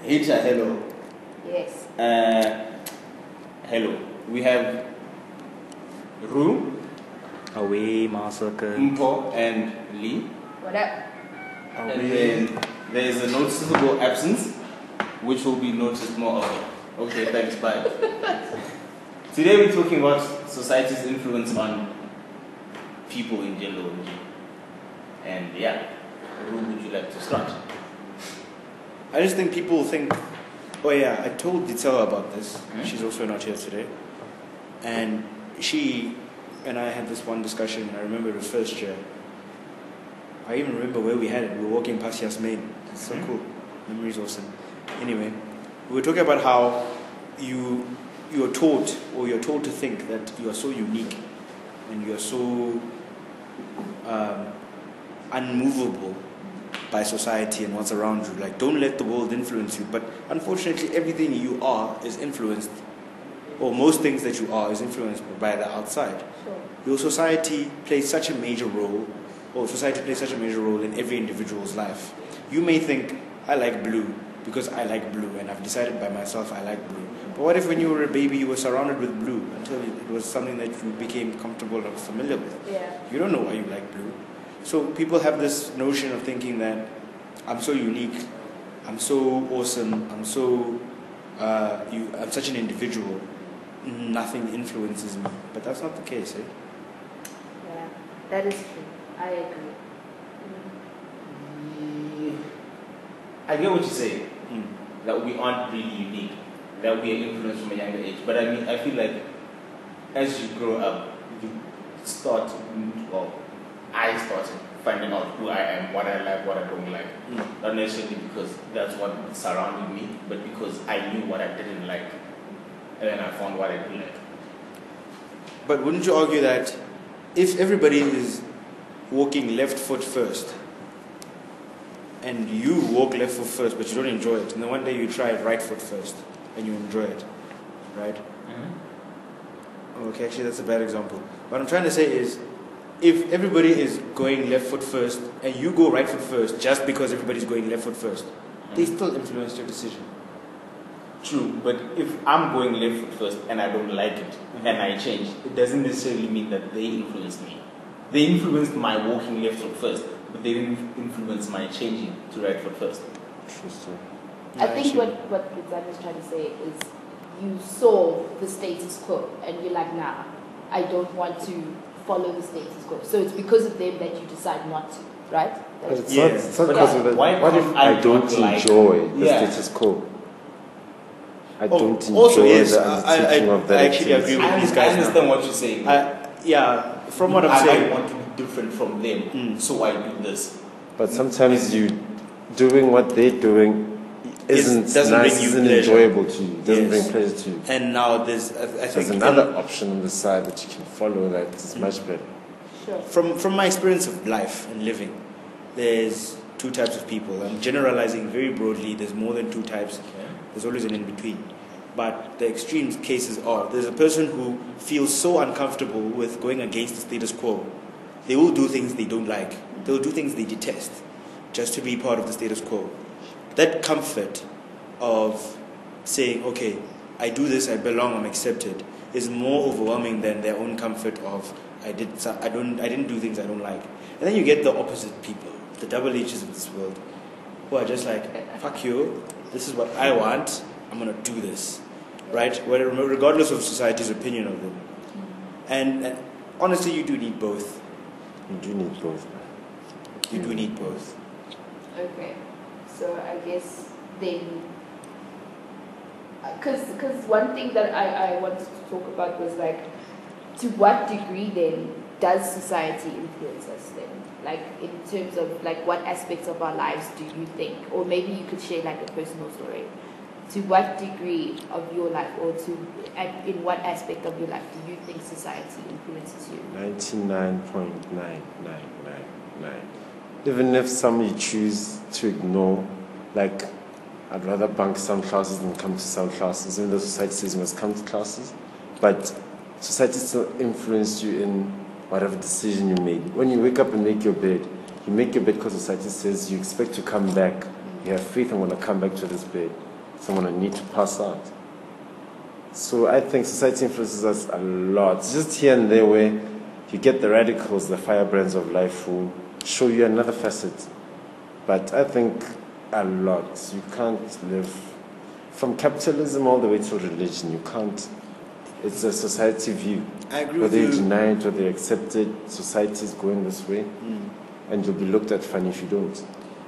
Hita, hello. Yes. Hello. We have Ru, Away, Masaka. Mpo, and Lee. What up? And then there is a noticeable absence, which will be noticed more often. Okay, thanks, bye. Today we're talking about society's influence on people in general. And yeah, Ru, would you like to start? I just think people think, oh yeah, I told Ditzel about this. She's also not here today. And she and I had this one discussion. I remember it was first year. I even remember where we had it. We were walking past Yasmin. It's so cool. Memories awesome. Anyway, we were talking about how you're told to think that you are so unique and you are so unmovable by society and what's around you. Like, don't let the world influence you. But unfortunately, everything you are is influenced, or most things that you are is influenced by the outside. Sure. Your society plays such a major role, in every individual's life. You may think, I like blue because I like blue, and I've decided by myself I like blue. But what if when you were a baby you were surrounded with blue until it was something that you became comfortable and familiar with? Yeah. You don't know why you like blue. So people have this notion of thinking that I'm so unique, I'm so awesome, I'm such an individual, nothing influences me. But that's not the case, eh? Yeah, that is true. I agree. I get what you say, that we aren't really unique, that we are influenced from a younger age. But I mean, I feel like as you grow up, you start, well, I started finding out who I am, what I like, what I don't like. Not necessarily because that's what surrounded me, but because I knew what I didn't like. And then I found what I do like. But wouldn't you argue that if everybody is walking left foot first, and you walk left foot first, but you don't enjoy it, and then one day you try right foot first, and you enjoy it, right? Okay, actually that's a bad example. What I'm trying to say is, if everybody is going left foot first, and you go right foot first, just because everybody's going left foot first, they still influence your decision. True, but if I'm going left foot first and I don't like it, and I change, it doesn't necessarily mean that they influenced me. They influenced my walking left foot first, but they didn't influence my changing to right foot first. Interesting. I think what Lizanne is trying to say is you saw the status quo and you're like, nah, I don't want to follow the status quo. So it's because of them that you decide not to, right? But it's not because of that. Why What if can't I don't like, enjoy the yeah. status quo? I don't enjoy also, yes, the undertaking of that. I actually agree with these guys. I understand what you're saying. From what I'm saying, I want to be different from them, so I do this. But sometimes you doing what they're doing isn't doesn't nice, bring you isn't pleasure. enjoyable to you, doesn't Yes. bring pleasure to you. and now there's There's another option on the side that you can follow that is much better. Sure. From my experience of life and living, there's two types of people. I'm generalizing very broadly. There's more than two types. There's always an in-between. But the extreme cases are, there's a person who feels so uncomfortable with going against the status quo. They will do things they don't like. They'll do things they detest just to be part of the status quo. That comfort of saying, okay, I do this, I belong, I'm accepted, is more overwhelming than their own comfort of I didn't do things I don't like. And then you get the opposite people, the double H's of this world, who are just like, fuck you, this is what I want, I'm gonna do this. Right? Regardless of society's opinion of them. And honestly, you do need both. You do need both. You do need both. Okay. So I guess then, because one thing that I wanted to talk about was like, to what degree then does society influence us then? Like in terms of like what aspects of our lives do you think, or maybe you could share like a personal story. To what degree of your life, or in what aspect of your life do you think society influences you? 99.9999. Even if some you choose to ignore, like I'd rather bunk some classes than come to some classes, even though society says you must come to classes, but society still influenced you in whatever decision you made. When you wake up and make your bed, you make your bed because society says you expect to come back. You have faith I'm going to come back to this bed. someone will need to pass out. So I think society influences us a lot. It's just here and there where you get the radicals, the firebrands of life who show you another facet. But I think a lot. You can't live from capitalism all the way to religion. You can't. It's a society view. I agree with whether you. you deny it, whether you accept it, society is going this way. And you'll be looked at funny if you don't.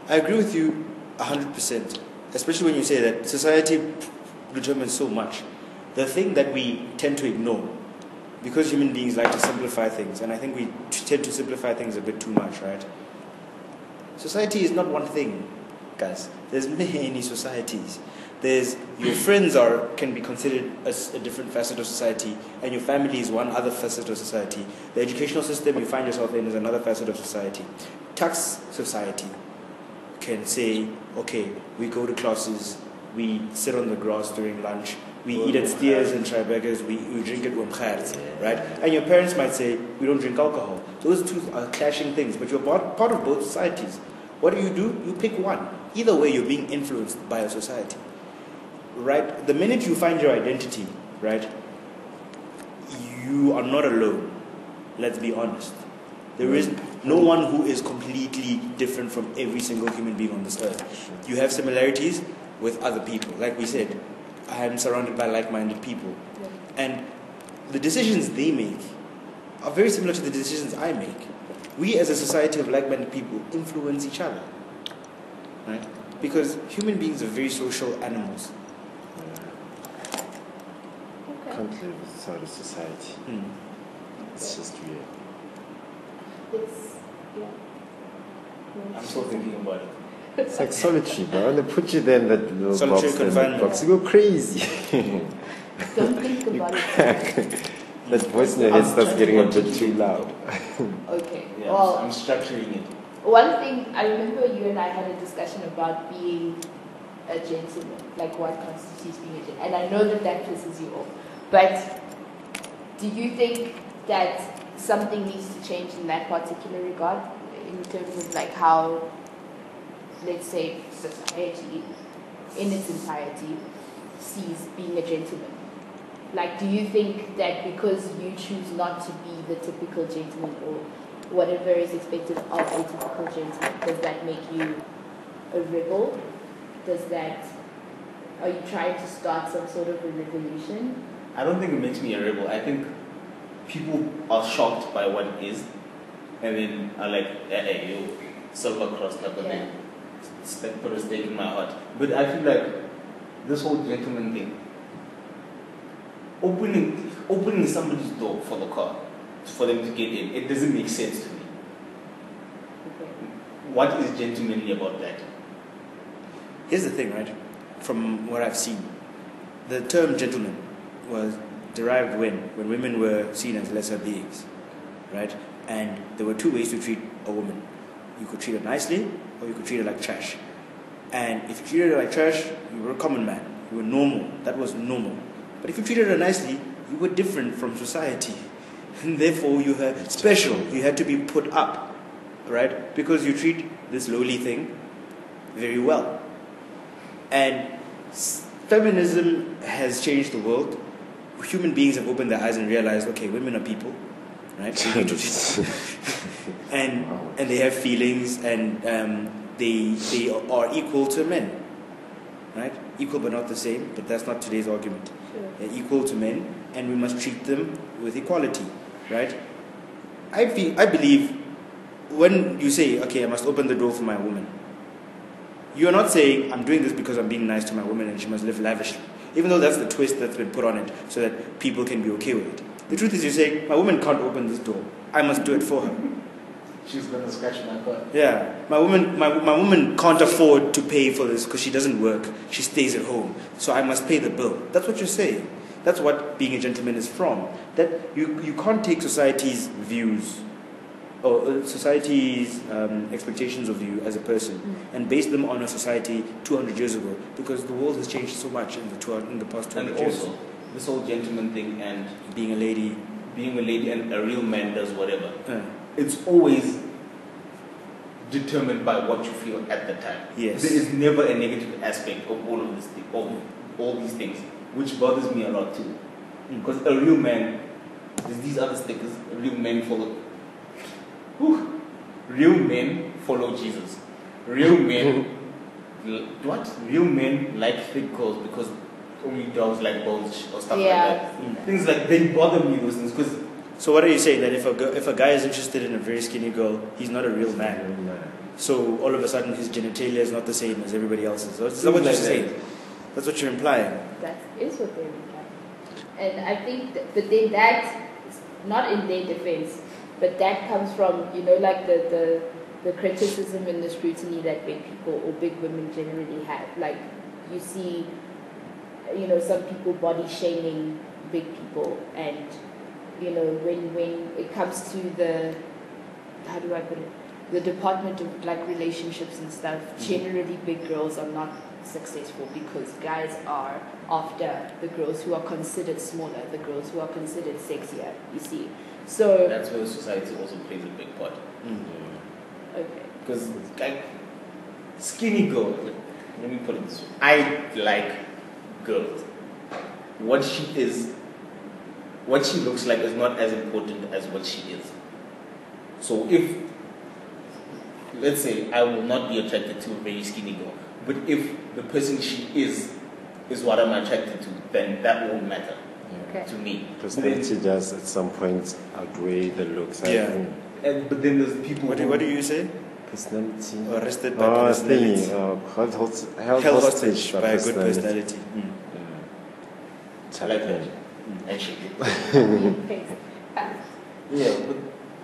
I agree with you 100%, especially when you say that society determines so much. The thing that we tend to ignore, because human beings like to simplify things, and I think we tend to simplify things a bit too much, right? Society is not one thing, guys. There's many societies. There's your friends can be considered as a different facet of society, and your family is one other facet of society. The educational system you find yourself in is another facet of society. Tax society can say, okay, we go to classes, we sit on the grass during lunch, we eat at Steers and Tribeggers, we drink at Umkhart, right? And your parents might say, we don't drink alcohol. Those two are clashing things, but you're part of both societies. What do? You pick one. Either way, you're being influenced by a society. Right? The minute you find your identity, right, you are not alone. Let's be honest. There is no one who is completely different from every single human being on this earth. You have similarities with other people. Like we said, I am surrounded by like-minded people. And the decisions they make are very similar to the decisions I make. We as a society of like-minded people influence each other. Right? Because human beings are very social animals. Can't live without a society. It's just weird. I'm still thinking about it. It's like solitary, but when they put you there in that little Solitary box, in that confinement. box, you go crazy. Don't think about it. That voice in your head starts getting a bit too loud. Okay. Yeah, Well, I'm structuring it. one thing, I remember you and I had a discussion about being a gentleman, like what constitutes being a gentleman. And I know that pisses you off. But do you think that something needs to change in that particular regard, in terms of like how, let's say, society in its entirety sees being a gentleman? Like, do you think that because you choose not to be the typical gentleman or whatever is expected of a typical gentleman, does that make you a rebel? Are you trying to start some sort of a revolution? I don't think it makes me a rebel. I think people are shocked by what it is, and then are like, hey, you silver cross type of thing. It's like put a stake in my heart. But I feel like this whole gentleman thing, opening somebody's door for the car, for them to get in, it doesn't make sense to me. Okay. What is gentlemanly about that? Here's the thing, right? From what I've seen, the term gentleman was derived when women were seen as lesser beings, right? And there were two ways to treat a woman. You could treat her nicely, or you could treat her like trash. And if you treated her like trash, you were a common man. You were normal. That was normal. But if you treated her nicely, you were different from society. And therefore, you were special. You had to be put up, right? Because you treat this lowly thing very well. And feminism has changed the world. Human beings have opened their eyes and realized, okay, women are people, right? and they have feelings, and they are equal to men, right? Equal but not the same, but that's not today's argument. Sure. They're equal to men, and we must treat them with equality, right? I believe when you say, okay, I must open the door for my woman, you're not saying, I'm doing this because I'm being nice to my woman and she must live lavishly. Even though that's the twist that's been put on it, so that people can be okay with it. The truth is, you're saying, my woman can't open this door. I must do it for her. She's gonna scratch my car. Yeah, my woman can't afford to pay for this because she doesn't work. She stays at home, so I must pay the bill. That's what you're saying. That's what being a gentleman is from. That you can't take society's views or society's expectations of you as a person and base them on a society 200 years ago, because the world has changed so much in the past 200 And years. also, this whole gentleman thing and Being a lady. and a real man does whatever. It's always determined by what you feel at the time. Yes. There is never a negative aspect of all of this thing, of all these things, which bothers me a lot too. Because a real man, there's these other stickers, real men follow. Whew, real men follow Jesus. Real men, what? Real men like thick girls because only dogs like bulge or stuff like that. Things like, they bother me, those things, because. So what are you saying, that if a guy is interested in a very skinny girl, he's not a real man? So all of a sudden his genitalia is not the same as everybody else's. Is that what you're saying? That's what you're implying. That is what they're implying. And I think, but then that, not in their defense, but that comes from, like the criticism and the scrutiny that big people or big women generally have. Like, you see, some people body shaming big people, and when it comes to the, how do I put it, the department of like relationships and stuff, generally big girls are not successful because guys are after the girls who are considered smaller, the girls who are considered sexier, you see. So that's where society also plays a big part. Okay. Because like skinny girl, let me put it this way. I like girls. What she looks like is not as important as what she is. So if, let's say, I will not be attracted to a very skinny girl, but if the person she is what I'm attracted to, then that won't matter to me. Personality does at some point outweigh the looks. Yeah. But then there's people. What do you say? Personality. Arrested by personality. Held hostage by a good personality. I like that. And shake it. Yeah, but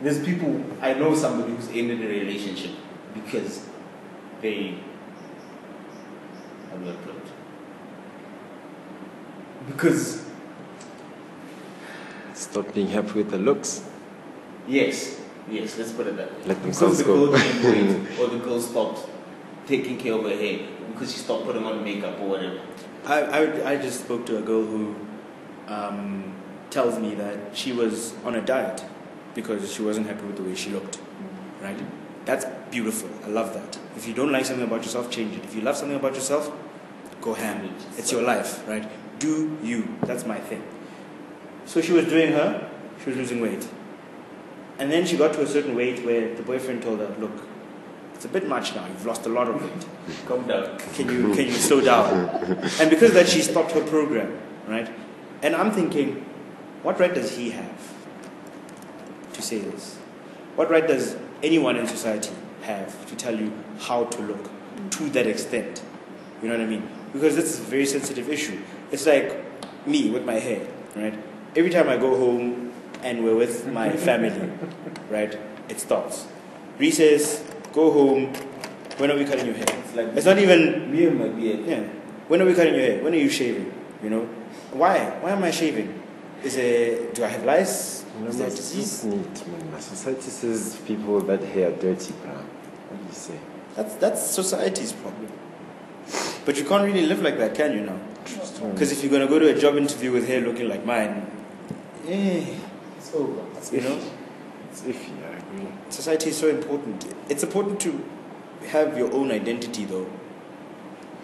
there's people, I know somebody who's ended a relationship because they, how do I put it? Because stop being happy with the looks. Yes, let's put it that way. Let because themselves the go. girl gained weight, or the girl stopped taking care of her hair because she stopped putting on makeup or whatever. I just spoke to a girl who tells me that she was on a diet because she wasn't happy with the way she looked. Right? That's beautiful. I love that. If you don't like something about yourself, change it. If you love something about yourself, go ham. It's your life, right? Do you. That's my thing. So she was doing her, she was losing weight. And then she got to a certain weight where the boyfriend told her, look, it's a bit much now, you've lost a lot of weight. Calm down. Can you slow down? And because of that, she stopped her program, right? And I'm thinking, what right does he have to say this? What right does anyone in society have to tell you how to look to that extent? You know what I mean? Because this is a very sensitive issue. It's like me with my hair, right? Every time I go home and we're with my family, right, it stops. Recess, go home, when are we cutting your hair? It's not even... Me and my beard. Yeah. When are we cutting your hair? When are you shaving? You know? Why? Why am I shaving? Do I have lice? Is there a disease? Society says people with that hair are dirty, bro. What do you say? That's society's problem. But you can't really live like that, can you now? Because if you're going to go to a job interview with hair looking like mine, it's over. You know? It's iffy, I agree. Society is so important. It's important to have your own identity, though,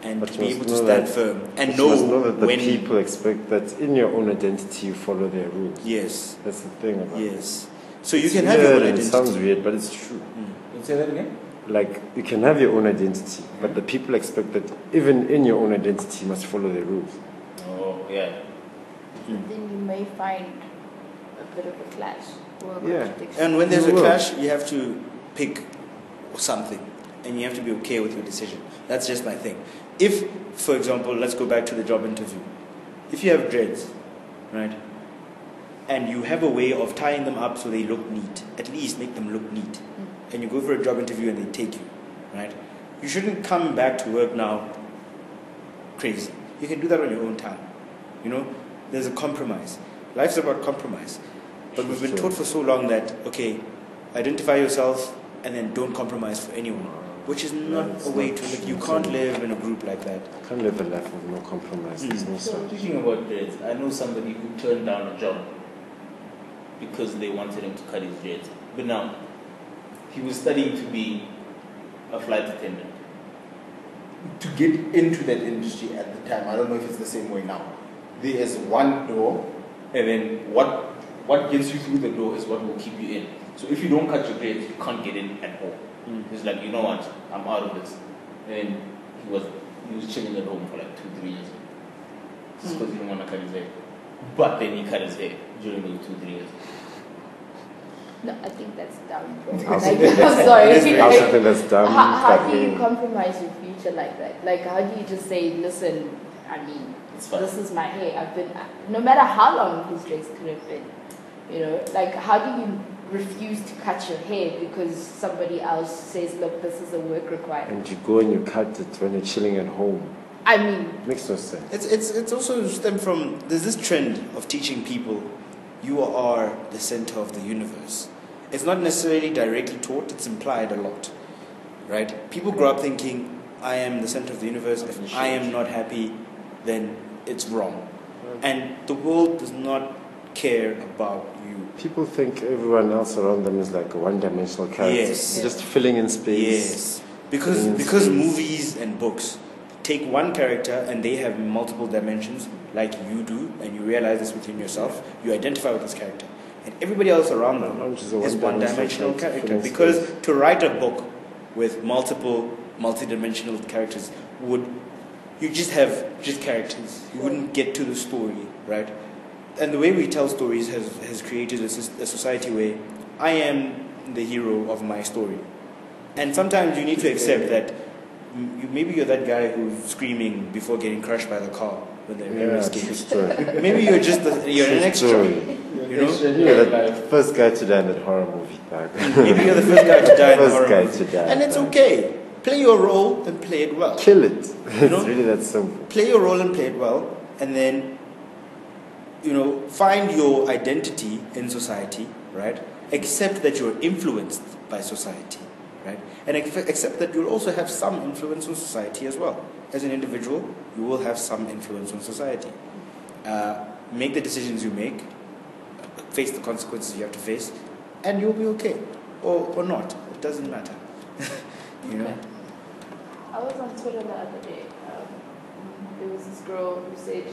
and but to be able to stand firm and know that the when people expect that in your own identity you follow their rules. Yes, that's the thing about it. Yes, so you can have your own identity. It sounds weird, but it's true. Can you say that again? Like, you can have your own identity, but the people expect that even in your own identity you must follow their rules. Oh, yeah. Then you may find a bit of a clash or a contradiction. And when there's a clash, you have to pick something, and you have to be okay with your decision. That's just my thing. If, for example, let's go back to the job interview. If you have dreads, right, and you have a way of tying them up so they look neat, at least make them look neat, and you go for a job interview and they take you, right, you shouldn't come back to work now crazy. You can do that on your own time. You know, there's a compromise. Life's about compromise. But we've been taught for so long that, okay, identify yourself and then don't compromise for anyone, which is not a way to live. You can't live in a group like that. You can't live a life with no compromise. There's no So, speaking about dreads, I know somebody who turned down a job because they wanted him to cut his dreads. But now, he was studying to be a flight attendant. To get into that industry at the time, I don't know if it's the same way now. There is one door, and then what gets you through the door is what will keep you in. So if you don't cut your grades, you can't get in at all. It's like, you know what, I'm out of this. And he was chilling at home for like 2-3 years. Just because he didn't want to cut his hair. But then he cut his hair during the 2-3 years. No, I think that's dumb. I Like, also I'm sorry. I also think that's dumb. How do you compromise your future like that? Like, how do you just say, listen, I mean, this is my hair. I've been, no matter how long his dreads could have been, you know, like, how do you refuse to cut your hair because somebody else says, look, this is a work requirement? And you go and you cut it when you're chilling at home. I mean, Makes no sense. It's also stemmed from, there's this trend of teaching people you are the center of the universe. It's not necessarily directly taught, it's implied a lot, right? People grow up thinking, I am the center of the universe. If I am not happy, then it's wrong. And the world does not care about you. People think everyone else around them is like a one-dimensional character. Yes. Just filling in space. Yes. Because movies and books take one character and they have multiple dimensions like you do, and you realize this within yourself, you identify with this character. And everybody else around them is one-dimensional character. Because to write a book with multi-dimensional characters you just have just characters. You wouldn't get to the story, right? And the way we tell stories has created a society where I am the hero of my story. And sometimes you need to accept that maybe you're that guy who's screaming before getting crushed by the car when the mirror escapes. Maybe you're just you're an extra. You know? You're the first guy to die in that horror movie. Maybe you're the first guy to die in the First horror guy movie. to die. And it's okay. Play your role and play it well. Kill it. You know? It's really that simple. Play your role and play it well, and then, find your identity in society, right? Accept that you're influenced by society, right? And accept that you'll also have some influence on society as well. As an individual, you will have some influence on society. Make the decisions you make, face the consequences you have to face, and you'll be okay. Or not. It doesn't matter. You know? I was on Twitter the other day. There was this girl who said,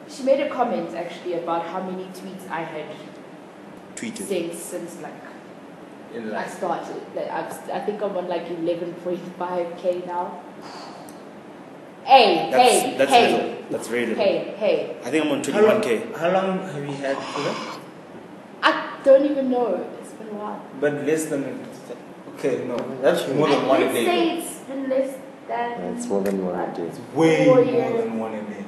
she made a comment actually about how many tweets I had Tweeted. since I started. Like, I think I'm on like 11.5k now. That's little. That's very little. Hey. I think I'm on 21k. How long have you had for that? I don't even know. It's been a while. But less than... Okay, no. That's more than one a I'd day. say it's been less than... It's more than one a day. Way 4 more years. than one a day.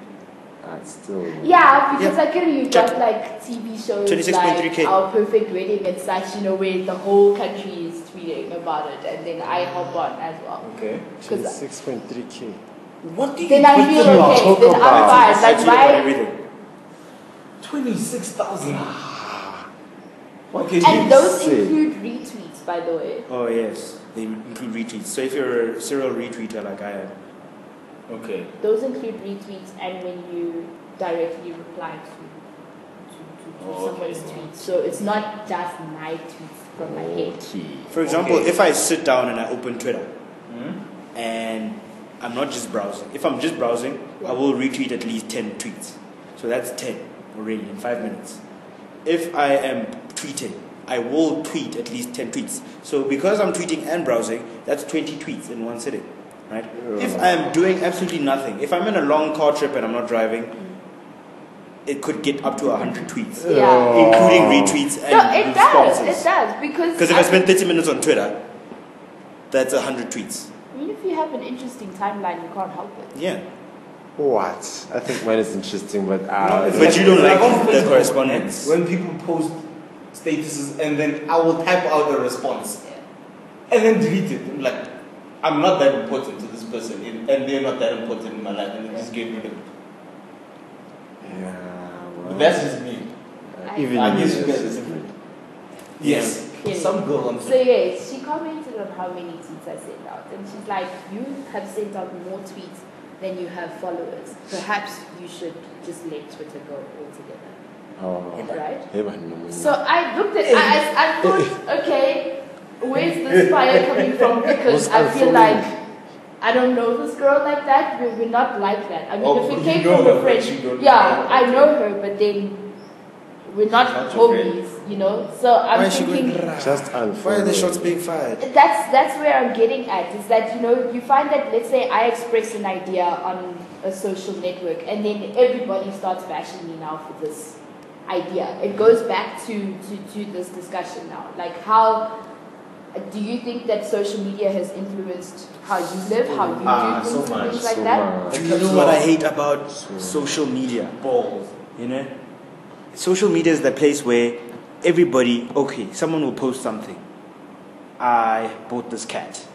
It's still... Yeah, because I get you got like TV shows 26.3K. like Our Perfect Wedding and such, where the whole country is tweeting about it, and then I hop on as well. Okay. 6.3k. What do you Then I feel okay, then I'm fine. Like why? Everything. 26,000. Okay, And those Insane. include retweets, by the way. Oh yes, they include retweets. So if you're a serial retweeter like I am, Okay. Those include retweets and when you directly reply to somebody's tweet. So it's not just my tweets from my head. for example, Okay. if I sit down and I open Twitter Hmm? and I'm not just browsing. If I'm just browsing, I will retweet at least 10 tweets. So that's 10 already in 5 minutes. If I am tweeting, I will tweet at least 10 tweets. So because I'm tweeting and browsing, that's 20 tweets in one sitting, right? If I am doing absolutely nothing, if I'm in a long car trip and I'm not driving, it could get up to 100 tweets, Yeah. including retweets and No, it does. responses. It does. Because if I spend 30 minutes on Twitter, that's 100 tweets. Even if you have an interesting timeline, you can't help it. Yeah. What? I think mine is interesting, but But you don't It's like on the Facebook, correspondence. When people post statuses and then I will type out a response and then delete it. I'm like, I'm not that important to this person and they're not that important in my life, and then just get rid of it. yeah, But that's just me. even I me guess you is guys different. Yes. Yeah. Some girl on So yes, she commented on how many tweets I sent out, and she's like, "You have sent out more tweets than you have followers. Perhaps you should just let Twitter go altogether." Oh, Right? hey, man, no, So I looked at, I thought, okay, where's this fire coming from? Because I feel like I don't know this girl like that. We're not like that. I mean, if it came from a friend, yeah, I know her, but then we're not homies, you know. So I'm thinking, just why are the shots being fired? that's where I'm getting at. Is that, you know, you find that, let's say I express an idea on a social network, and then everybody starts bashing me now for this idea. It goes back to this discussion now. Like, how do you think that social media has influenced how you live, how you do things, and things like that? Do you know what I hate about social media? Balls. You know? Social media is the place where everybody, okay, someone will post something. I bought this cat.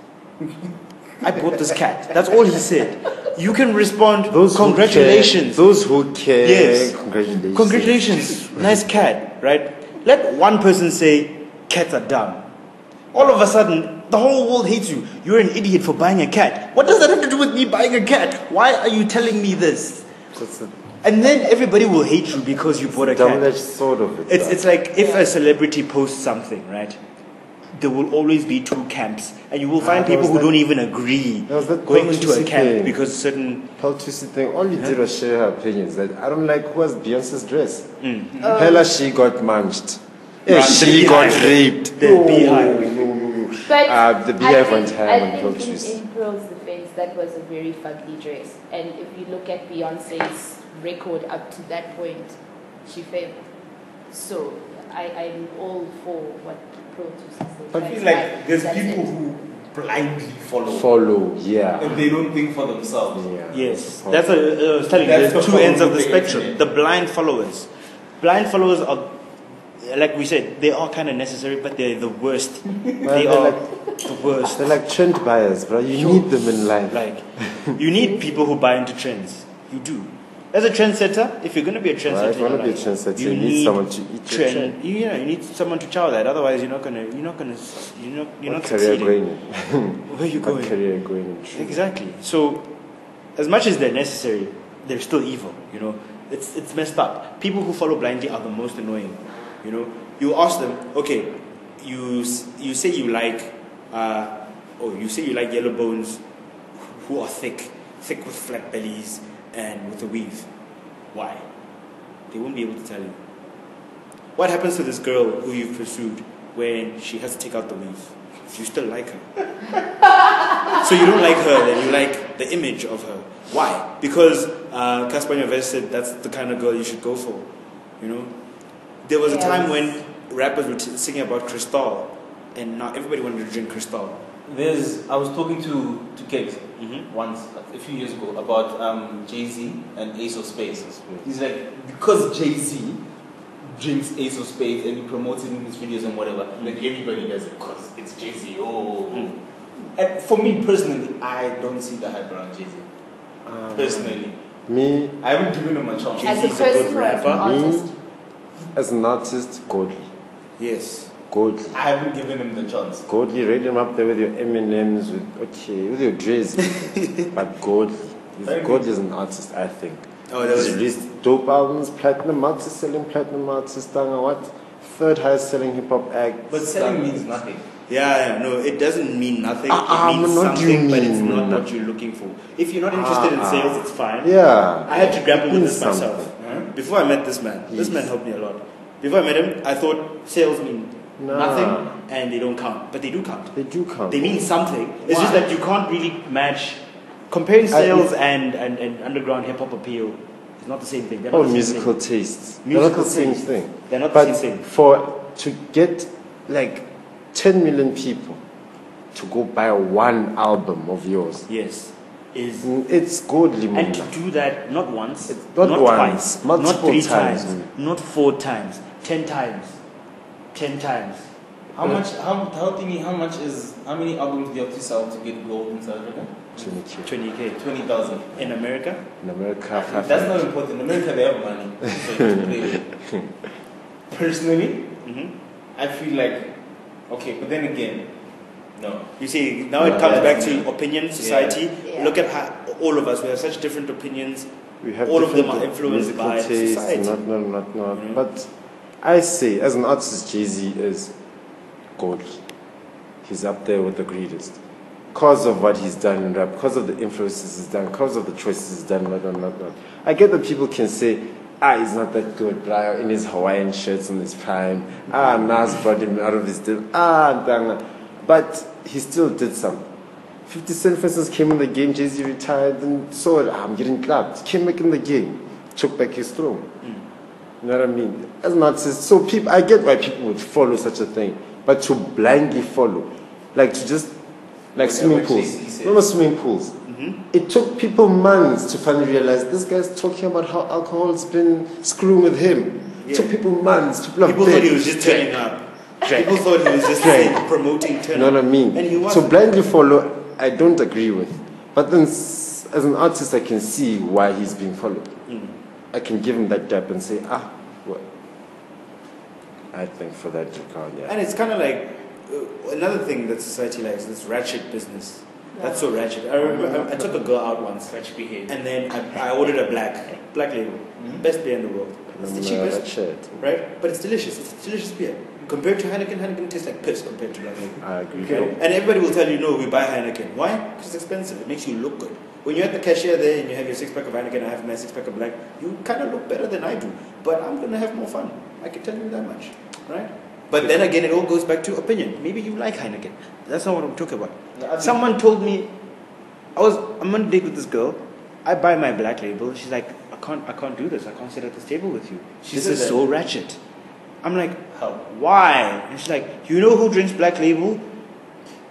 I bought this cat. That's all he said. You can respond, congratulations. Those who care, yes. Congratulations. Congratulations. Nice cat, right? Let one person say, cats are dumb. All of a sudden, the whole world hates you. You're an idiot for buying a cat. What does that have to do with me buying a cat? Why are you telling me this? And then everybody will hate you because you bought a cat. Double-edged sword of it. It's like if a celebrity posts something, right? There will always be two camps, and you will find people who don't even agree going into a camp because certain. Peltusi thing. All you did was share her opinions. That I don't like who has Beyonce's dress. Hella, she got munched. Yeah, she got raped. The beehive. But the beehive went ham I on think Peltusi. in Pearl's defense, that was a very fugly dress. And if you look at Beyonce's record up to that point, she failed. So I'm all for what Pearl says. I feel like there's people who blindly follow. Yeah. And they don't think for themselves. Yeah. Yes, that's I was telling you. There's two ends of the spectrum. The blind followers. Blind followers are, like we said, they are kind of necessary, but they're the worst. They are the worst. They're like trend buyers, bro. You need them in life. Like, you need people who buy into trends. You do. As a trendsetter, if you're going to be a trendsetter, If you want to be a trendsetter, you need someone to eat your trend. You need someone to chow that. Otherwise, you're not career succeeding. going in. Where are you going? Career going in. Exactly. So, as much as they're necessary, they're still evil. You know, it's messed up. People who follow blindly are the most annoying. You know, you ask them, okay, you say you like, yellow bones who are thick with flat bellies and with a weave. Why? They won't be able to tell you. What happens to this girl who you've pursued when she has to take out the weave? You still like her. So you don't like her, then you like the image of her. Why? Because Casper Nyovest said that's the kind of girl you should go for. You know? There was a time when rappers were singing about Cristal, and now everybody wanted to drink Cristal. I was talking to Kate once, a few years ago, about Jay-Z and Ace of Spades. He's like, because Jay-Z drinks Ace of Spades and he promotes it in his videos and whatever, like everybody does it because it's Jay-Z. And for me personally, I don't see the hype around Jay-Z. Personally. Me? I haven't given him a chance. As a person or as an artist? Me, as an artist, godly. Yes. Godly. I haven't given him the chance. Godly, rate him up there with your Eminems, with your Dre's. But godly. Godly is an artist, I think. Oh, that was He's released dope albums, platinum artist, selling platinum artist, what? Third highest selling hip hop act. But selling means nothing. Yeah, no, it doesn't mean nothing. It means something, but it's not what you're looking for. If you're not interested in sales, it's fine. Yeah. I had to grapple with this something. myself. Before I met this man, this man helped me a lot. Before I met him, I thought sales mean nothing and they don't count. But they do count. They do count. They mean something. It's just that you can't really match. Comparing sales and underground hip hop appeal is not the same thing. They're not the same musical thing. tastes. They're not the same thing. They're not But the same thing. to get like 10 million people to go buy one album of yours, Yes. it's godly. And to do that not once, not twice, once, not multiple 3 times. times, not 4 times, 10 times. 10 times. How much many albums do you have to sell to get gold in South Africa? 20K. 20,000. In America? In America, That's not important. In America, they have money. So to play with. Personally, I feel like, okay, but then again, no. You see, now it comes back to opinion, society. Yeah. Look at how all of us, we have such different opinions. we have All of them different are influenced musical by tastes, society. Not. But I say, as an artist, Jay-Z is godly. he's up there with the greatest. Because of what he's done in rap, because of the influences he's done, because of the choices he's done, what. I get that people can say, he's not that good, right? In his Hawaiian shirts in his prime. Nas brought him out of his dip. But he still did some. 50 Cent, for instance, came in the game, Jay-Z retired, and saw it, I'm getting clapped. Came back in the game, took back his throne. You know what I mean? As an artist, so people, I get why people would follow such a thing, but to blindly follow, like to just, like swimming pools. Remember swimming pools? It took people months to finally realize this guy's talking about how alcohol's been screwing with him. It took people months. People thought he was just turning up. People thought he was just promoting turn You know what I mean? And he wasn't. So blindly follow, I don't agree with. But then, as an artist, I can see why he's being followed. I can give him that gap and say, what? I think for that regard, yeah. And it's kind of like another thing that society likes, this ratchet business. That's so ratchet. I remember I took a girl out once, Ratchet behavior. and then I ordered a black label, best beer in the world. It's the cheapest, Ratchet. right? But it's delicious. It's delicious beer. Compared to Heineken tastes like piss compared to black label. I agree. Okay? And everybody will tell you, no, we buy Heineken. Why? Because it's expensive. It makes you look good. When you're at the cashier there and you have your 6-pack of Heineken, I have my 6-pack of black, you kind of look better than I do. But I'm going to have more fun. I can tell you that much, right? But then again, it all goes back to opinion. Maybe you like Heineken. That's not what I'm talking about. Someone told me, I'm on a date with this girl. I buy my black label. She's like, I can't do this. I can't sit at this table with you. This is so ratchet. I'm like, how? Why? And she's like, you know who drinks black label?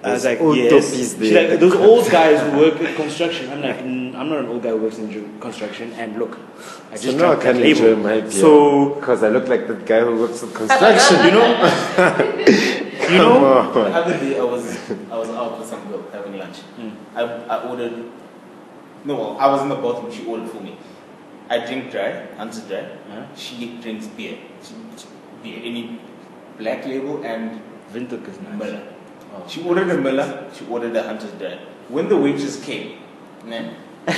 I was like, yes. She's like, those old guys who work in construction. I'm like, I'm not an old guy who works in construction. And look, I just drank that label. So because I look like the guy who works in construction, you know. You know. The other day I was out with some girl having lunch. I ordered. No, I was in the bathroom. She ordered for me. I drink dry, Hunter's dry. She drinks beer. Beer, any black label and Windhoek is nice. Miller. She ordered a Miller. She ordered a Hunter's dry. When the waitress came, she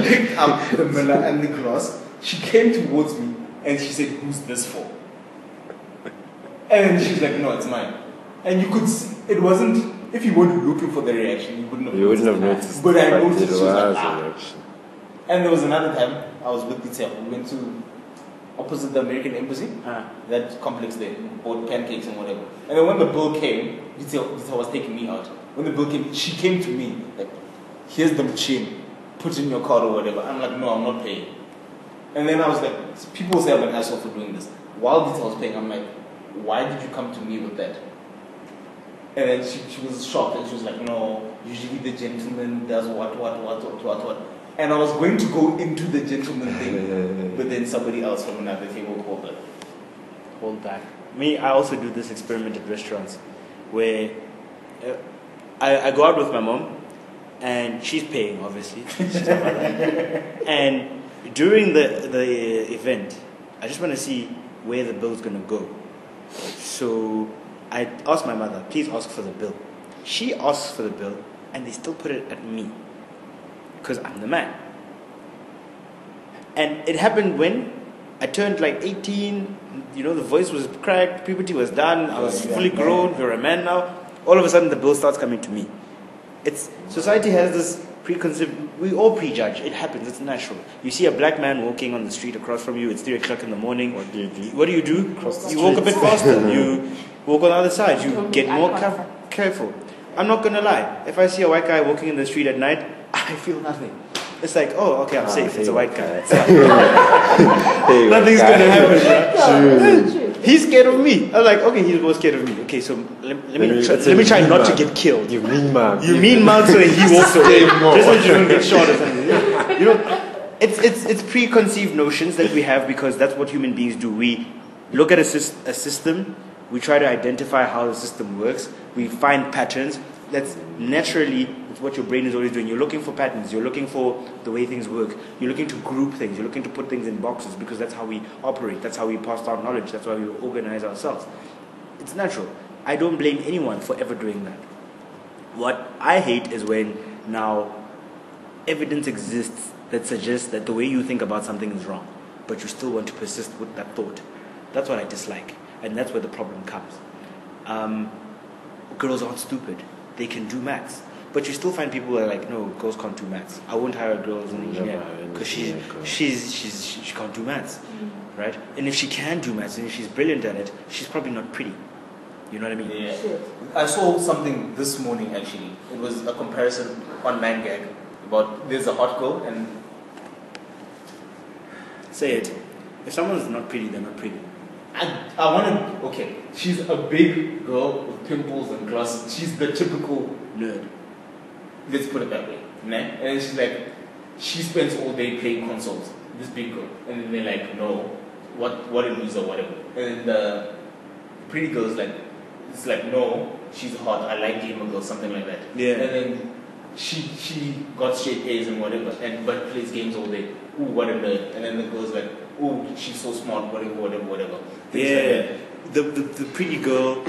picked up the Miller and the glass. She came towards me and she said, "Who's this for?" And she's like, "No, it's mine." And you could see, it wasn't. If you weren't looking for the reaction, you wouldn't have noticed. But I noticed. She was like, And there was another time I was with Peter. We went to opposite the American Embassy, that complex there, bought pancakes and whatever. And then when the bill came, Peter was taking me out. When the bill came, she came to me like, "Here's the machine, put in your card or whatever." I'm like, "No, I'm not paying." And then I was like, people say I'm an asshole for doing this. While Peter was paying, I'm like, "Why did you come to me with that?" And then she was shocked and she was like, "No, usually the gentleman does what. And I was going to go into the gentleman thing, but then somebody else from another table called her. Hold back. Me, I also do this experiment at restaurants where I go out with my mom and she's paying, obviously. She's my mother. And during the event, I just want to see where the bill's going to go. So I asked my mother, "Please ask for the bill." She asks for the bill and they still put it at me. Because I'm the man. And it happened when I turned like 18, the voice was cracked, puberty was done, I was fully grown, we were a man now. All of a sudden the bill starts coming to me. Society has this preconceived, we all prejudge, it happens, it's natural. You see a black man walking on the street across from you, it's 3 o'clock in the morning. What do you do? You walk a bit faster, you walk on the other side, you get more careful. I'm not going to lie, if I see a white guy walking in the street at night, I feel nothing. It's like, oh, okay, I'm safe. It's a white guy. Nothing's gonna happen, bro. He's scared of me. I'm like, okay, he's more scared of me. Okay, so let me try not to get killed. You mean man so he walks away. Just so you don't get shot or something. It's preconceived notions that we have because that's what human beings do. We look at a system. We try to identify how the system works. We find patterns. That's naturally what your brain is always doing. You're looking for patterns. You're looking for the way things work. You're looking to group things. You're looking to put things in boxes because that's how we operate. That's how we pass down knowledge. That's how we organize ourselves. It's natural. I don't blame anyone for ever doing that. What I hate is when now evidence exists that suggests that the way you think about something is wrong, but you still want to persist with that thought. That's what I dislike. And that's where the problem comes. girls aren't stupid. They can do maths. But you still find people who are like, no, girls can't do maths. I won't hire a girl as an engineer because she can't do maths, right? And if she can do maths and if she's brilliant at it, she's probably not pretty. You know what I mean? Yeah. I saw something this morning actually. It was a comparison on ManGag about there's a hot girl and Say it. If someone's not pretty, they're not pretty. I want to. Okay, she's a big girl with pimples and glasses. She's the typical Nerd. Let's put it that way. Nah? And then she's like, she spends all day playing consoles. This big girl, and then they're like, no, what a loser, whatever. And then the pretty girl's like, it's like, no, she's hot. I like gamer girls, something like that. Yeah. And then she got straight A's and whatever, but plays games all day. Ooh, what a nerd. And then the girl's like, ooh, she's so smart, whatever. Things Yeah. like The pretty girl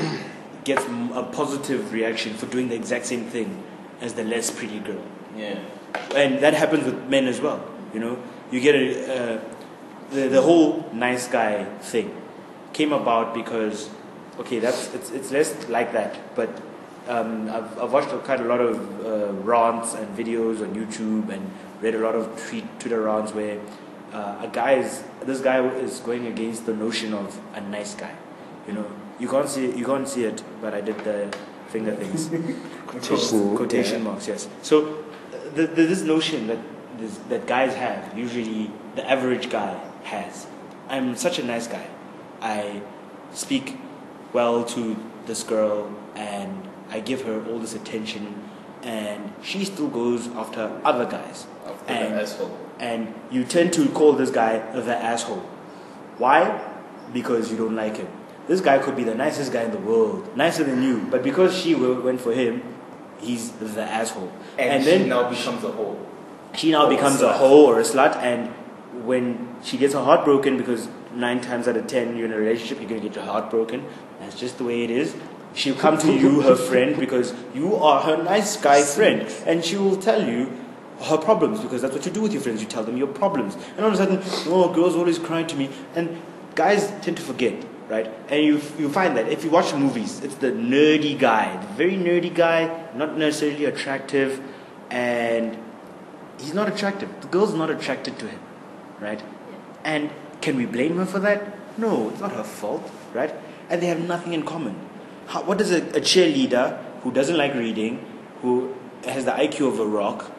gets a positive reaction for doing the exact same thing as the less pretty girl. that. Yeah. And that happens with men as well. You know, you get the whole nice guy thing came about because, okay, it's less like that. But I've watched quite a lot of rants and videos on YouTube and read a lot of Twitter rants where this guy is going against the notion of a nice guy. You know, you can't see it, but I did the finger things. Quotation marks, yes. So this notion that guys have, usually the average guy has. I'm such a nice guy. I speak well to this girl and I give her all this attention and she still goes after other guys. After the asshole. And you tend to call this guy the asshole. Why? Because you don't like him. This guy could be the nicest guy in the world, nicer than you, but because she went for him, he's the asshole. And then she now becomes a hoe. She now becomes a hoe or a slut, and when she gets her heart broken, because 9 times out of 10 you're in a relationship, you're going to get your heart broken. That's just the way it is. She'll come to you, her friend, because you are her nice guy friend, and she will tell you her problems, because that's what you do with your friends. You tell them your problems, and all of a sudden, oh, girls always crying to me, and guys tend to forget. Right? And you find that if you watch movies, it's the nerdy guy, the very nerdy guy, not necessarily attractive, and he's not attractive. The girl's not attracted to him, right? And can we blame her for that? No, it's not her fault, right? And they have nothing in common. What does a cheerleader who doesn't like reading, who has the IQ of a rock,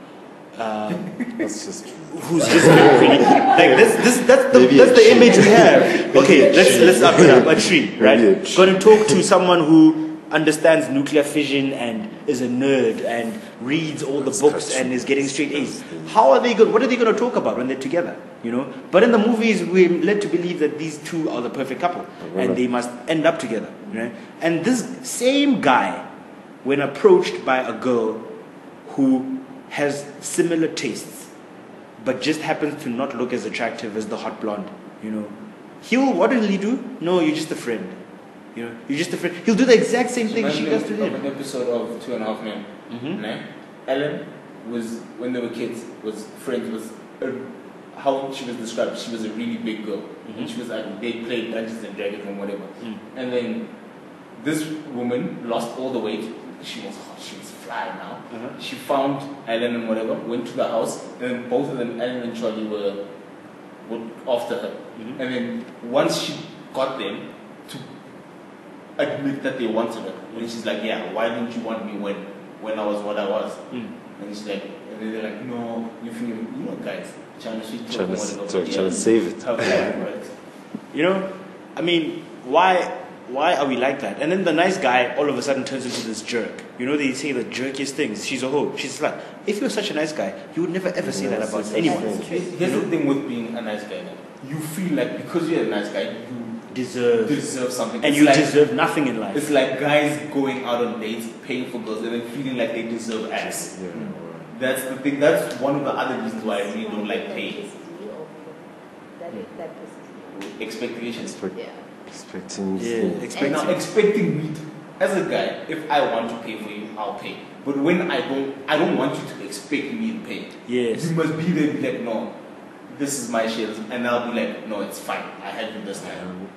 That's just who's just really like that's the image we have. Okay, let's up it up. A tree, right? Going to talk to someone who understands nuclear fission and is a nerd and reads all the books and is getting straight A's. How are they good? What are they going to talk about when they're together? You know. But in the movies, we're led to believe that these two are the perfect couple and they must end up together. Right? And this same guy, when approached by a girl who has similar tastes, but just happens to not look as attractive as the hot blonde, you know, what will he do? No, you're just a friend. You know, you're just a friend. He'll do the exact same thing she does to him. An episode of 2.5 Men. Nah? Ellen was, when they were kids, was friends with how she was described. She was a really big girl, and she was like, they played Dungeons and Dragons and whatever. And then this woman lost all the weight. She was hot. She was fly now. She found Ellen and whatever, went to the house, and then both of them, Ellen and Charlie, were after her. And then once she got them to admit that they wanted her, and she's like, yeah, why didn't you want me when I was what I was? And she's like, and then they're like, no, you know, guys, trying to save it. Right? You know, I mean, why are we like that? And then the nice guy all of a sudden turns into this jerk. You know, they say the jerkiest things. She's a hoe. She's like, if you're such a nice guy, you would never ever say that about anyone. Here's the thing with being a nice guy. You feel like because you're a nice guy, you deserve something. And you deserve nothing in life. It's like guys going out on dates, paying for girls, and then feeling like they deserve ass. That's the thing. That's one of the other reasons why I really don't like paying. Expectations. Expecting me to, as a guy, if I want to pay for you, I'll pay. But when I don't want you to expect me to pay. Yes. You must be there and be like, no, this is my share, and I'll be like, no, it's fine. I had you this time.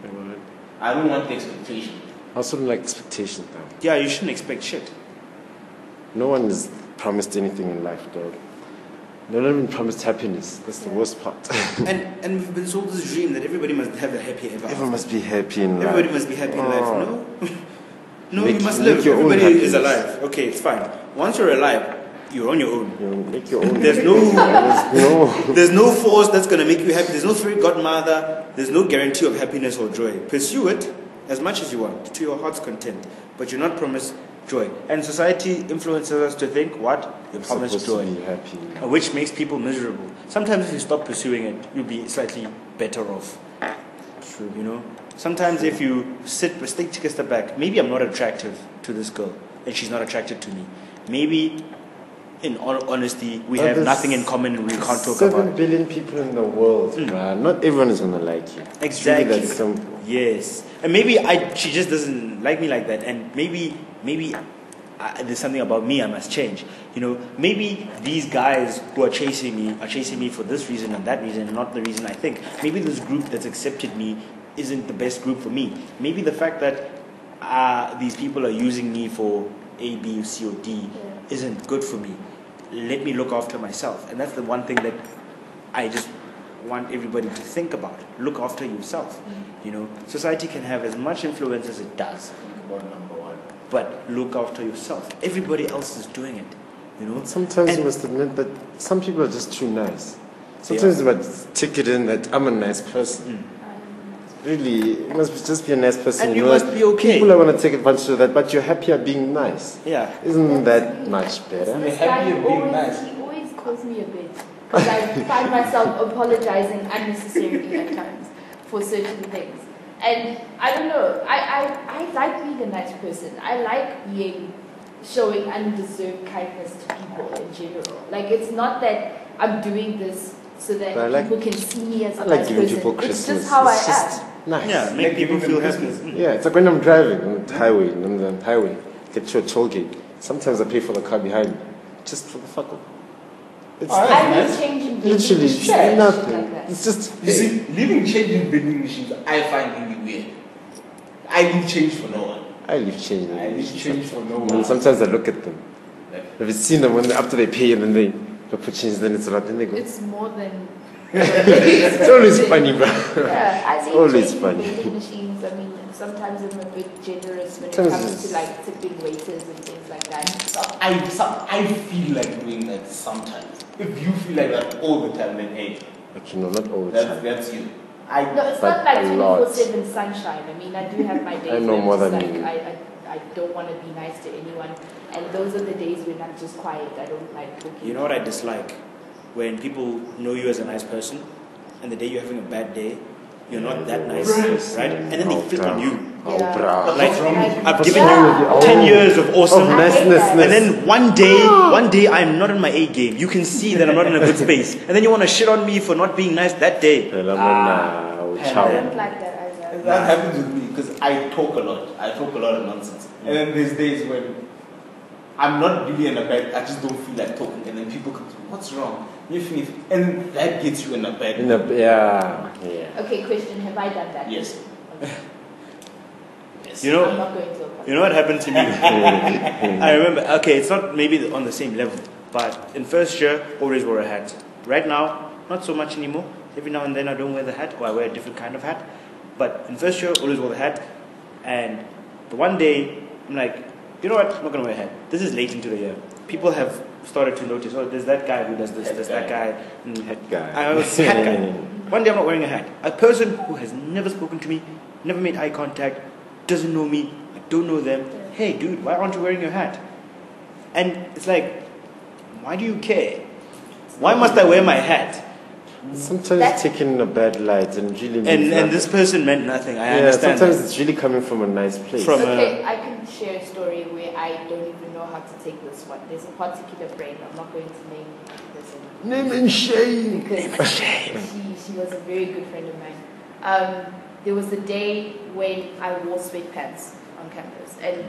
I don't want the expectation. I also don't like expectations now. Yeah, you shouldn't expect shit. No one is promised anything in life, dog. They're not even promised happiness. That's the worst part. And we've been sold this dream that everybody must have a happy ever after. Everyone must be happy in life. Everybody must be happy in life. No. No, Make- you must make live. your own Everybody is happiness. alive. Okay, it's fine. Once you're alive, you're on your own. You know, make your own. There's no no. there's no force that's gonna make you happy. There's no fairy godmother. There's no guarantee of happiness or joy. Pursue it as much as you want to your heart's content, but you're not promised joy. And society influences us to think what you're promised Supposed to joy, be happy. which makes people miserable. Sometimes if you stop pursuing it, you'll be slightly better off. True. You know, sometimes if you take a step back, maybe I'm not attractive to this girl, and she's not attracted to me. Maybe, in all honesty, we have There's nothing in common, and we can't talk 7 about it. billion people in the world, bruh. Not everyone is gonna like you. It's really Exactly. that simple. Yes, and maybe she just doesn't like me like that, and maybe there's something about me I must change. You know, maybe these guys who are chasing me for this reason and that reason, and not the reason I think. Maybe this group that's accepted me isn't the best group for me. Maybe the fact that these people are using me for A, B, C, or D isn't good for me. Let me look after myself, and that's the one thing that I just want everybody to think about. Look after yourself. You know, society can have as much influence as it does, About number one. but look after yourself. Everybody else is doing it. You know, Sometimes And- you must admit that some people are just too nice. Sometimes you must take it in that I'm a nice person. Really, you must just be a nice person. And you know must that be okay. People are going to take advantage of that, but you're happier being nice. Yeah. Isn't that much better? This happy guy and being always, nice. he always calls me a bitch because I find myself apologizing unnecessarily at times for certain things. And I don't know, I like being a nice person. I like showing undeserved kindness to people in general. Like, it's not that I'm doing this so that But I like- people can see me as a I like nice giving person. people It's Christmas. just how It's I just am. nice. Yeah, make Like people giving feel them happy. Christmas. Yeah, it's like when I'm driving on the highway, get to a toll gate. Sometimes I pay for the car behind me, just for the fuck of it. It's Oh, I that's need change in literally vending machines, nothing. like that. It's just You see, leaving change in vending machines, I find really weird. I leave change for no one. I leave change. I leave change for no And one. sometimes I look at them. Like, Have you seen them when after they pay and then they look for change, then it's a lot, then they go. It's more than. It's always funny, bro. Yeah, I think always changing funny. vending machines. I mean, sometimes I'm a bit generous when it Sometimes comes it's- to like tipping waiters and things like that. I feel like doing that sometimes. If you feel like that all the time, then hey, Okay, no, not all the time. that's you. No, it's But not like a lot. 24/7 sunshine. I mean, I do have my days. I know where I'm more just than like, you. I don't want to be nice to anyone, and those are the days when I'm just quiet. I don't like talking. You know what I dislike? When people know you as a nice person, and the day you're having a bad day, you're not that nice, right? And then they flip on you. Oh, Yeah. bro. Like, wrong with you? I've given Yeah. you 10 years of awesome, Of I hate niceness. that. and then one day I'm not in my A game. You can see that I'm not in a good space, and then you want to shit on me for not being nice that day. I and don't like that either. That happens with me because I talk a lot. I talk a lot of nonsense. And then there's days when I'm not really in a bad, I just don't feel like talking. And then people come to me, what's wrong? You feel, and that gets you in a bad Yeah. Okay, question: have I done that? Yes. Okay. Yes. You know, I'm not going to apologize. You know what happened to me? I remember, okay, it's not maybe on the same level, but in first year, always wore a hat. Right now, not so much anymore. Every now and then I don't wear the hat, or I wear a different kind of hat. But in first year, always wore the hat. And the one day, I'm like, you know what, I'm not going to wear a hat. This is late into the year. People have started to notice, oh, there's that guy who does this, there's that guy. Hat guy. I was hat guy. One day I'm not wearing a hat. A person who has never spoken to me, never made eye contact, doesn't know me, I don't know them. Hey dude, why aren't you wearing your hat? And it's like, why do you care? Why must I wear my hat? Sometimes That's- it's taken in a bad light and really means And nothing. this person meant nothing. I Yeah, understand. sometimes that. it's really coming from a nice place. From- Okay, I can share a story where I don't even know how to take this one. There's a particular brand. I'm not going to name this one. Name and shame. Because she was a very good friend of mine. There was a day when I wore sweatpants on campus, and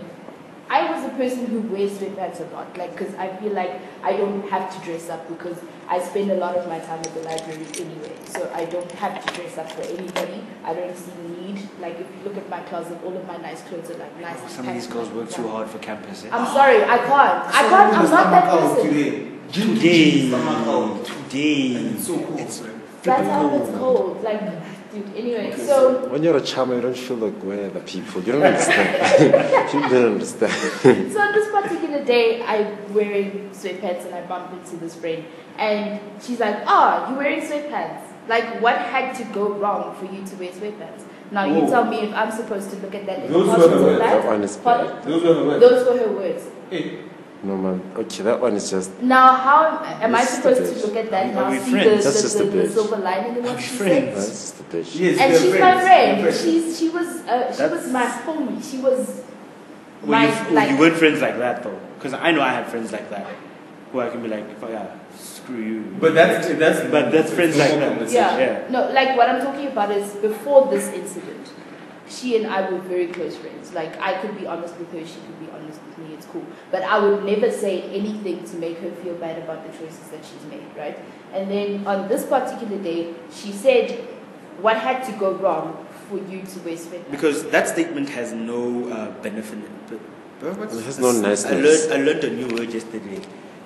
I was a person who wears sweatpants a lot, like, because I feel like I don't have to dress up because I spend a lot of my time at the library anyway, so I don't have to dress up for anybody. I don't see need. Like if you look at my closet, all of my nice clothes are like nice. Some of these girls work too hard for campus. Eh? I'm sorry, I can't. I'm not that person. Today. It's so cool. That's how it's cold. Like, dude. Anyway, so When you're a charmer, you don't feel like we're the people. You don't understand. You don't understand. so on this particular day, I'm wearing sweatpants and I bump into this friend, and she's like, "Oh, you're wearing sweatpants. Like, what had to go wrong for you to wear sweatpants?" Now you tell me if I'm supposed to look at that in a Those were her positive words. light. That one is Pardon? bad. Those were her words. Those were her words. Hey, No, man. Okay, that one is just. Now, how am I This is supposed the to look at that and Are now we see friends? That's just the a bitch. silver lining in Are what we she friends? said? That's the bitch. yes, And they're she's friends. my friend. They're friends. She was my homie. She was my You weren't friends like that though, because I know I have friends like that, who I can be like, screw you. But that's friends like that. Yeah. No, like what I'm talking about is before this incident, she and I were very close friends. Like I could be honest with her, she could be honest with me, it's cool. But I would never say anything to make her feel bad about the choices that she's made, right? And then on this particular day, she said, what had to go wrong for you to wear sweatpants? Because that statement has no benefit. It has no niceness. I learned a new word yesterday.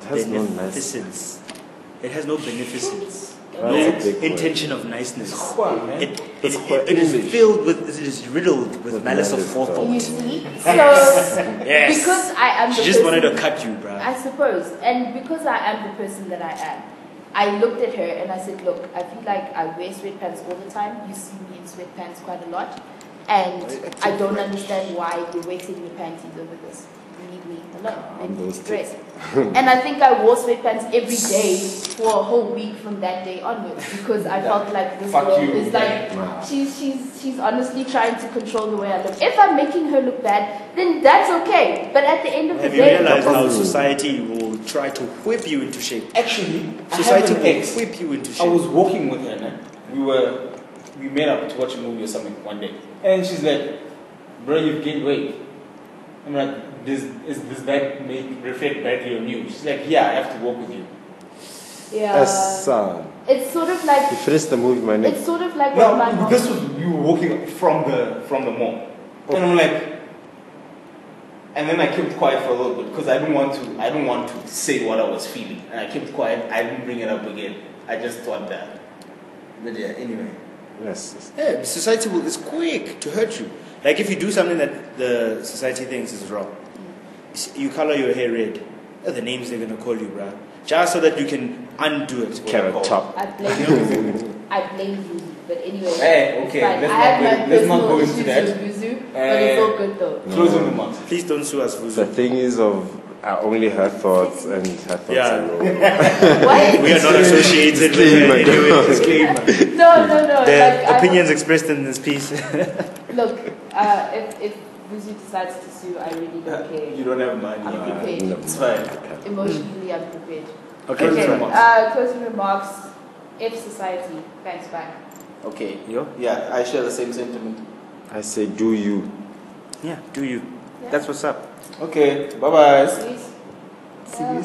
It has no niceness. It has no beneficence. That's No a big word. intention of niceness. Quite, man. It It's quite is English. filled with, it is riddled with malice of malice, forethought. You see? So Yes. because I am the She just person, wanted to cut you, bruh. I suppose, and because I am the person that I am, I looked at her and I said, look, I feel like I wear sweatpants all the time. You see me in sweatpants quite a lot. And I don't understand why you're wetting your panties over this. Leave me alone. And those dress. And I think I wore sweatpants every day for a whole week from that day onwards because I felt like this Fuck girl you. is like, she's honestly trying to control the way I look. If I'm making her look bad, then that's okay. But at the end of the Have you day, realized how society will try to whip you into shape? Actually, Society I have an will ex. whip you into I shape. was walking with her, man. We met up to watch a movie or something one day, and she's like, "Bro, you've gained weight." I'm like, "Does that reflect badly on you?" She's like, "Yeah, I have to walk with you." yeah, Yes, it's sort of like you finished the movie, my nigga. it's sort of like what my No, mom. this was we were walking from the mall, and I'm like, and then I kept quiet for a little bit because I didn't want to say what I was feeling, and I kept quiet. I didn't bring it up again. I just thought that. But yeah, anyway. Yes. Yeah, society is quick to hurt you. Like if you do something that the society thinks is wrong, you color your hair red, the names they're gonna call you, bruh. Just so that you can undo it. Carrot top. I blame I blame Yuzu, but anyway. Hey, okay, it's fine. let's I have not my go- let's not go personal into issues that. with Yuzu, but it's all good though. Closing remarks. Please don't sue us, The Vuzu. thing is only her thoughts and her thoughts Yeah. alone. What? We are not associated with her anyway. Disclaimer. No. The Like, opinions expressed in this piece. Look, if Yuzu decides to sue, I really don't care. You don't have money. I'm prepared. No. It's fine. Emotionally, I'm prepared. Okay. Closing remarks. Closing remarks. F society. Thanks, bye. Okay. Yo? Yeah, I share the same sentiment. I say, do you? Yeah, do you? Yeah. That's what's up. Okay, bye bye. Please. See.